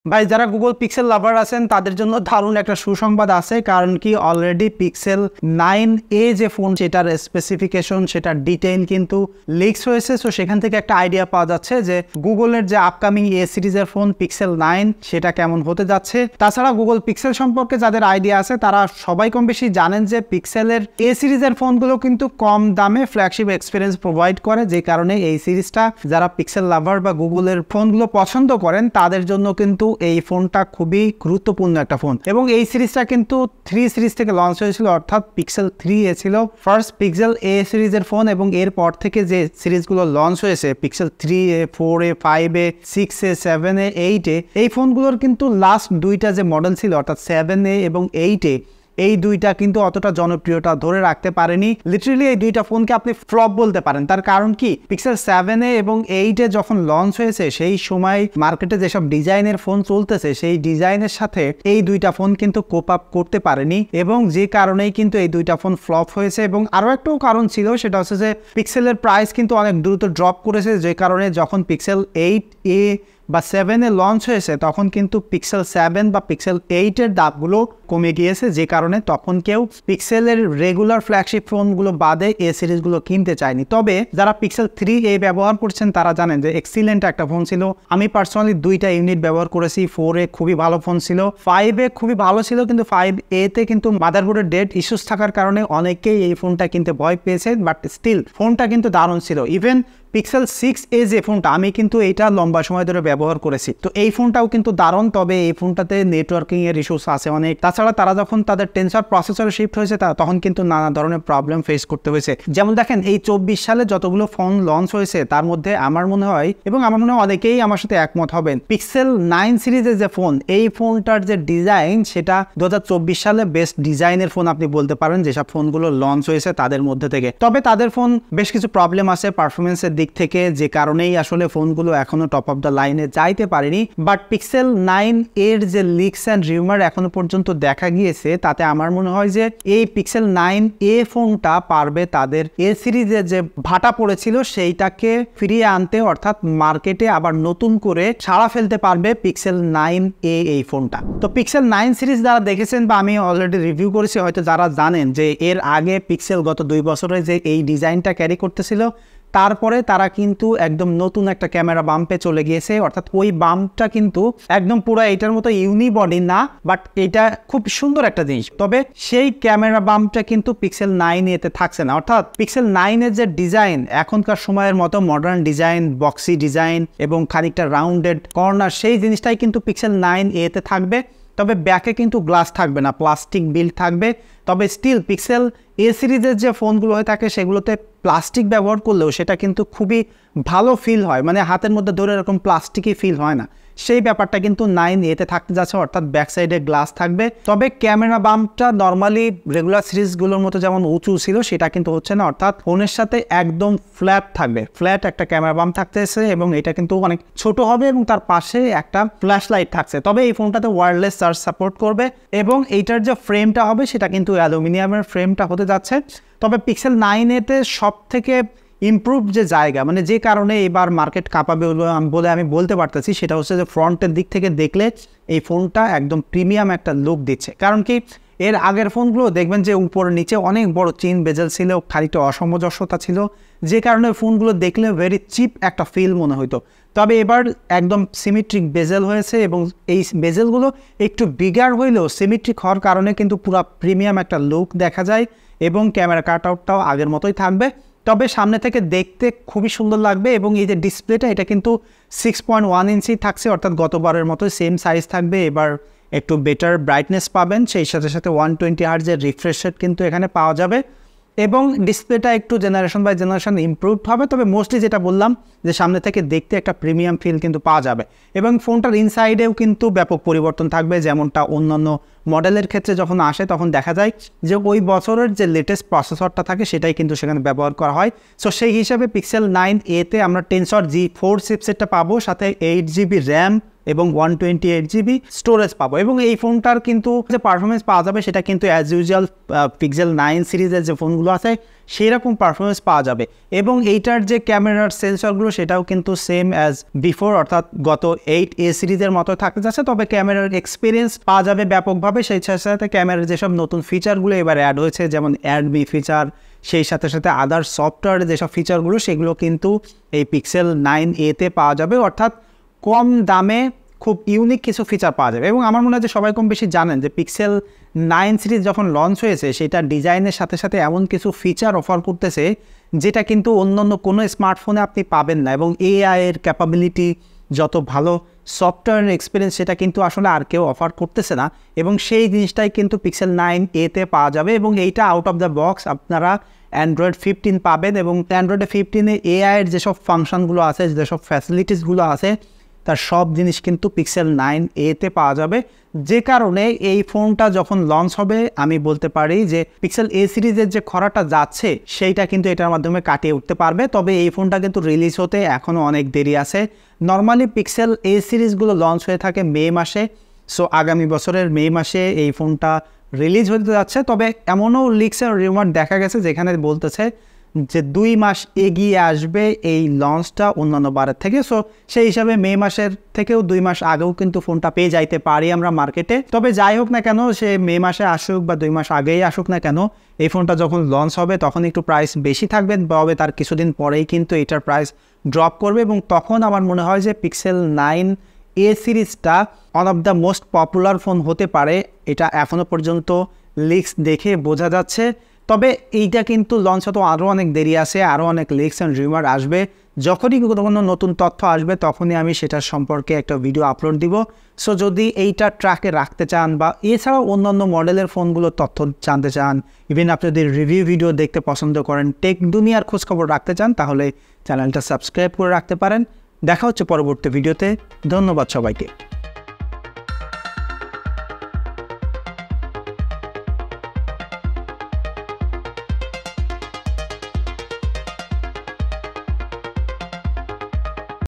ভাই যারা Google pixel লাভার আছেন তাদের জন্য দারুণ একটা সুসংবাদ আছে, কারণ কি অলরেডি পিক্সেল 9a যে ফোন সেটার স্পেসিফিকেশন সেটার ডিটেইল কিন্তু লিকস হয়েছে। সো সেখান থেকে একটা আইডিয়া পাওয়া যাচ্ছে যে গুগলের যে আপকামিং এ সিরিজের ফোন পিক্সেল 9 সেটা কেমন হতে যাচ্ছে। তাছাড়া গুগল পিক্সেল সম্পর্কে যাদের আইডিয়া আছে তারা সবাই কম বেশি জানেন যে পিক্সেলের এ সিরিজের ফোনগুলো কিন্তু কম দামে ফ্ল্যাগশিপ এক্সপিরিয়েন্স প্রোভাইড করে, যে কারণে এই সিরিজটা যারা পিক্সেল লাভার বা গুগলের ফোনগুলো পছন্দ করেন তাদের জন্য কিন্তু এই ফোনটা খুবই গুরুত্বপূর্ণ একটা ফোন। এবং এই সিরিজটা কিন্তু 3 সিরিজ থেকে লঞ্চ হয়েছিল, অর্থাৎ পিক্সেল 3a ছিল ফার্স্ট পিক্সেল এ সিরিজের ফোন, এবং এরপর থেকে যে সিরিজগুলো লঞ্চ হয়েছে pixel 3a 4a 5a 6a 7a 8a এই ফোনগুলোর কিন্তু লাস্ট দুইটা যে মডেল ছিল অর্থাৎ 7a এবং 8a এই দুইটা কিন্তু অতটা জনপ্রিয়তা ধরে রাখতে পারেনি। লিটারালি এই দুইটা ফোনকে আপনি ফ্লপ বলতে পারেন। তার কারণ কি, পিক্সেল 7a এবং 8a যখন লঞ্চ হয়েছে সেই সময় মার্কেটে যেসব ডিজাইনের ফোন চলতেছে সেই ডিজাইনের সাথে এই দুইটা ফোন কিন্তু কোপ আপ করতে পারেনি, এবং যে কারণেই কিন্তু এই দুইটা ফোন ফ্লপ হয়েছে। এবং আরও একটাও কারণ ছিল, সেটা হচ্ছে যে পিক্সেলের প্রাইস কিন্তু অনেক দ্রুত ড্রপ করেছে, যে কারণে যখন পিক্সেল 8a বা 7 এ লঞ্চ হয়েছে তখন কিন্তু পিক্সেল 7 বা পিক্সেল 8 এর দামগুলো কমে গিয়েছে, যে কারণে তখন কেউ পিক্সেলের রেগুলার ফ্ল্যাগশিপ ফোনগুলো বাদে এ সিরিজগুলো কিনতে চায়নি। তবে যারা পিক্সেল 3a ব্যবহার করছেন তারা জানেন যে এক্সিলেন্ট একটা ফোন ছিল। আমি পার্সোনালি দুইটা ইউনিট ব্যবহার করেছি। 4a খুবই ভালো ফোন ছিল, 5a খুবই ভালো ছিল, কিন্তু 5a তে কিন্তু মাদারবোর্ডের ডেড ইস্যুস থাকার কারণে অনেকেই এই ফোনটা কিনতে ভয় পেয়েছে, বাট স্টিল ফোনটা কিন্তু দারুণ ছিল। ইভেন পিক্সেল 6a যে ফোনটা আমি কিন্তু এইটা লম্বা সময় ধরে ব্যবহার করেছি, তো এই ফোনটাও কিন্তু দারুণ। তবে এই ফোনটাতে নেটওয়ার্কিং এর ইস্যুস আছে অনেক। তাছাড়া তারা যখন তাদের টেনসর প্রসেসরে শিফট হয়েছে তখন কিন্তু নানা ধরনের প্রবলেম ফেস করতে হয়েছে। যেমন দেখেন এই 24 সালে যতগুলো ফোন লঞ্চ হয়েছে তার মধ্যে আমার মনে হয়, এবং আমার মনে হয় অনেকেই আমার সাথে একমত হবেন, পিক্সেল 9 সিরিজের যে ফোন এই ফোনটার যে ডিজাইন সেটা 2024 সালে বেস্ট ডিজাইনের ফোন আপনি বলতে পারেন যেসব ফোনগুলো লঞ্চ হয়েছে তাদের মধ্যে থেকে। তবে তাদের ফোন বেশ কিছু প্রবলেম আছে পারফরমেন্সের দিক থেকে, যে কারণেই আসলে ফোনগুলো এখনো টপ অফ দ্য লাইনে যাইতে পারেনি। বাট পিক্সেল 9 এর যে লিকস অ্যান্ড রিউমার এখনো পর্যন্ত দেখা গিয়েছে তাতে আমার মনে হয় যে এই পিক্সেল 9a ফোনটা পারবে তাদের এ সিরিজের যে ভাটা পড়েছিল সেইটাকে ফিরিয়ে আনতে, অর্থাৎ মার্কেটে আবার নতুন করে সাড়া ফেলতে পারবে পিক্সেল 9a এই ফোনটা। তো পিক্সেল 9 সিরিজ যারা দেখেছেন বা আমি অলরেডি রিভিউ করেছি হয়তো যারা জানেন যে এর আগে পিক্সেল গত 2 বছরে যে এই ডিজাইনটা ক্যারি করতেছিল তারপরে তারা কিন্তু একদম নতুন একটা ক্যামেরা বাম্পে চলে গিয়েছে, অর্থাৎ ওই বাম্পটা কিন্তু একদম পুরো এটার মতো ইউনিবডি না, বাট এটা খুব সুন্দর একটা জিনিস। তবে সেই ক্যামেরা বাম্পটা কিন্তু পিক্সেল 9 এতে থাকছে না, অর্থাৎ পিক্সেল 9 এর যে ডিজাইন এখনকার সময়ের মতো মডার্ন ডিজাইন, বক্সি ডিজাইন এবং খানিকটা রাউন্ডেড কর্নার, সেই জিনিসটাই কিন্তু পিক্সেল 9a তে থাকবে। তবে ব্যাকে কিন্তু গ্লাস থাকবে না, প্লাস্টিক বিল্ড থাকবে। তবে স্টিল পিক্সেল এ সিরিজের যে ফোনগুলো হয়ে থাকে সেগুলোতে প্লাস্টিক ব্যবহার করলেও সেটা কিন্তু খুবই ভালো ফিল হয়, মানে হাতের মধ্যে ধরে এরকম প্লাস্টিকই ফিল হয় না। সেই ব্যাপারটা কিন্তু 9a তে থাকতে যাচ্ছে, অর্থাৎ ব্যাক সাইডে গ্লাস থাকবে। তবে ক্যামেরা বাম্পটা নর্মালি রেগুলার সিরিজগুলোর মতো যেমন উঁচু ছিল সেটা কিন্তু হচ্ছে না, অর্থাৎ ফোনের সাথে একদম ফ্ল্যাট থাকবে, ফ্ল্যাট একটা ক্যামেরা বাম্প থাকতেছে, এবং এটা কিন্তু অনেক ছোট হবে এবং তার পাশে একটা ফ্ল্যাশ লাইট থাকছে। তবে এই ফোনটাতে ওয়্যারলেস চার্জ সাপোর্ট করবে, এবং এইটার যে ফ্রেমটা হবে সেটা কিন্তু অ্যালুমিনিয়ামের ফ্রেমটা হতে যাচ্ছে। তবে পিক্সেল 9a তে সব থেকে ইমপ্রুভ যে জায়গা, মানে যে কারণে এবার মার্কেট কাঁপাবে বলে আমি বলতে পারতেছি, সেটা হচ্ছে যে ফ্রন্টের দিক থেকে দেখলে এই ফোনটা একদম প্রিমিয়াম একটা লুক দিচ্ছে। কারণ কি, এর আগের ফোনগুলো দেখবেন যে উপর নিচে অনেক বড় চিন বেজেল ছিল, খানিকটা অসামঞ্জস্যতা ছিল, যে কারণে ফোনগুলো দেখলে ভেরি চিপ একটা ফিল মনে হইতো। তবে এবার একদম সিমেট্রিক বেজেল হয়েছে, এবং এই বেজেলগুলো একটু বিগার হইলেও সিমেট্রিক হওয়ার কারণে কিন্তু পুরো প্রিমিয়াম একটা লুক দেখা যায়, এবং ক্যামেরা কাট আউটটাও আগের মতোই থাকবে। তবে সামনে থেকে দেখতে খুবই সুন্দর লাগবে, এবং এই যে ডিসপ্লেটা এটা কিন্তু 6.1 ইঞ্চি থাকছে, অর্থাৎ গতবারের মতো সেম সাইজ থাকবে। এবার একটু বেটার ব্রাইটনেস পাবেন, সেই সাথে সাথে 120 হার্টজের রিফ্রেশ রেট কিন্তু এখানে পাওয়া যাবে, এবং ডিসপ্লেটা একটু জেনারেশন বাই জেনারেশন ইমপ্রুভড হবে। তবে মোস্টলি যেটা বললাম যে সামনে থেকে দেখতে একটা প্রিমিয়াম ফিল কিন্তু পাওয়া যাবে, এবং ফোনটার ইনসাইডেও কিন্তু ব্যাপক পরিবর্তন থাকবে, যেমনটা অন্যান্য মডেলের ক্ষেত্রে যখন আসে তখন দেখা যায় যে ওই বছরের যে লেটেস্ট প্রসেসরটা থাকে সেটাই কিন্তু সেখানে ব্যবহার করা হয়। সো সেই হিসাবে পিক্সেল 9a তে আমরা টেনসর G4 চিপসেটটা পাবো, সাথে 8GB র্যাম এবং 128GB স্টোরেজ পাবো। এবং এই ফোনটার কিন্তু যে পারফরমেন্স পাওয়া যাবে সেটা কিন্তু অ্যাজ ইউজুয়াল পিক্সেল 9 সিরিজের যে ফোনগুলো আছে সেই রকম পারফরমেন্স পাওয়া যাবে। এবং এইটার যে ক্যামেরার সেন্সরগুলো সেটাও কিন্তু সেম অ্যাজ বিফোর, অর্থাৎ গত 8A সিরিজের মতো থাকতে যাচ্ছে, তবে ক্যামেরার এক্সপিরিয়েন্স পাওয়া যাবে ব্যাপকভাবে। সেই সাথে ক্যামেরার যেসব নতুন ফিচারগুলো এবার অ্যাড হয়েছে, যেমন অ্যাডমি ফিচার, সেই সাথে সাথে আদার সফটওয়্যারের যেসব ফিচারগুলো সেগুলো কিন্তু এই পিক্সেল 9A-তে পাওয়া যাবে, অর্থাৎ কম দামে খুব ইউনিক কিছু ফিচার পাওয়া যাবে। এবং আমার মনে হয় যে সবাই কম বেশি জানেন যে পিক্সেল 9 সিরিজ যখন লঞ্চ হয়েছে সেটা ডিজাইনের সাথে সাথে এমন কিছু ফিচার অফার করতেছে যেটা কিন্তু অন্যান্য কোনো স্মার্টফোনে আপনি পাবেন না। এবং এআইয়ের ক্যাপাবিলিটি, যত ভালো সফটওয়্যারের এক্সপিরিয়েন্স, সেটা কিন্তু আসলে আর কেউ অফার করতেছে না। এবং সেই জিনিসটাই কিন্তু পিক্সেল 9A-তে পাওয়া যাবে। এবং এইটা আউট অফ দ্য বক্স আপনারা অ্যান্ড্রয়েড 15 পাবেন। এবং অ্যান্ড্রয়েড 15-এ এআইয়ের যেসব ফাংশনগুলো আছে, যেসব ফ্যাসিলিটিসগুলো আছে, তার সব জিনিস কিন্তু পিক্সেল 9A-তে পাওয়া যাবে। যে কারণে এই ফোনটা যখন লঞ্চ হবে আমি বলতে পারি যে পিক্সেল A সিরিজের যে খরাটা যাচ্ছে সেইটা কিন্তু এটার মাধ্যমে কাটিয়ে উঠতে পারবে। তবে এই ফোনটা কিন্তু রিলিজ হতে এখনও অনেক দেরি আছে। নর্মালি পিক্সেল A সিরিজগুলো লঞ্চ হয়ে থাকে মে মাসে, সো আগামী বছরের মে মাসে এই ফোনটা রিলিজ হতে যাচ্ছে। তবে এমনও লিক্সের রিউমার দেখা গেছে যেখানে বলতেছে যে 2 মাস এগিয়ে আসবে এই লঞ্চটা অন্যান্য বারের থেকে। সো সেই হিসাবে মে মাসের থেকেও 2 মাস আগেও কিন্তু ফোনটা পেয়ে যাইতে পারি আমরা মার্কেটে। তবে যাই হোক না কেন, সে মে মাসে আসুক বা 2 মাস আগেই আসুক না কেন, এই ফোনটা যখন লঞ্চ হবে তখন একটু প্রাইস বেশি থাকবে, তবে তার কিছুদিন পরেই কিন্তু এটার প্রাইস ড্রপ করবে। এবং তখন আমার মনে হয় যে পিক্সেল 9A সিরিজটা one of the most popular phone হতে পারে। এটা এখনও পর্যন্ত লিক্স দেখে বোঝা যাচ্ছে। তবে এইটা কিন্তু লঞ্চ হতে আরও অনেক দেরি আছে, আরও অনেক লিক্স অ্যান্ড রিউমার আসবে। যখনই কোনো নতুন তথ্য আসবে তখনই আমি সেটার সম্পর্কে একটা ভিডিও আপলোড দিব। সো যদি এইটা ট্র্যাকে রাখতে চান বা এছাড়াও অন্যান্য মডেলের ফোনগুলোর তথ্য জানতে চান, ইভেন আপনি যদি রিভিউ ভিডিও দেখতে পছন্দ করেন, টেক দুনিয়ার খোঁজখবর রাখতে চান, তাহলে চ্যানেলটা সাবস্ক্রাইব করে রাখতে পারেন। দেখা হচ্ছে পরবর্তী ভিডিওতে। ধন্যবাদ সবাইকে।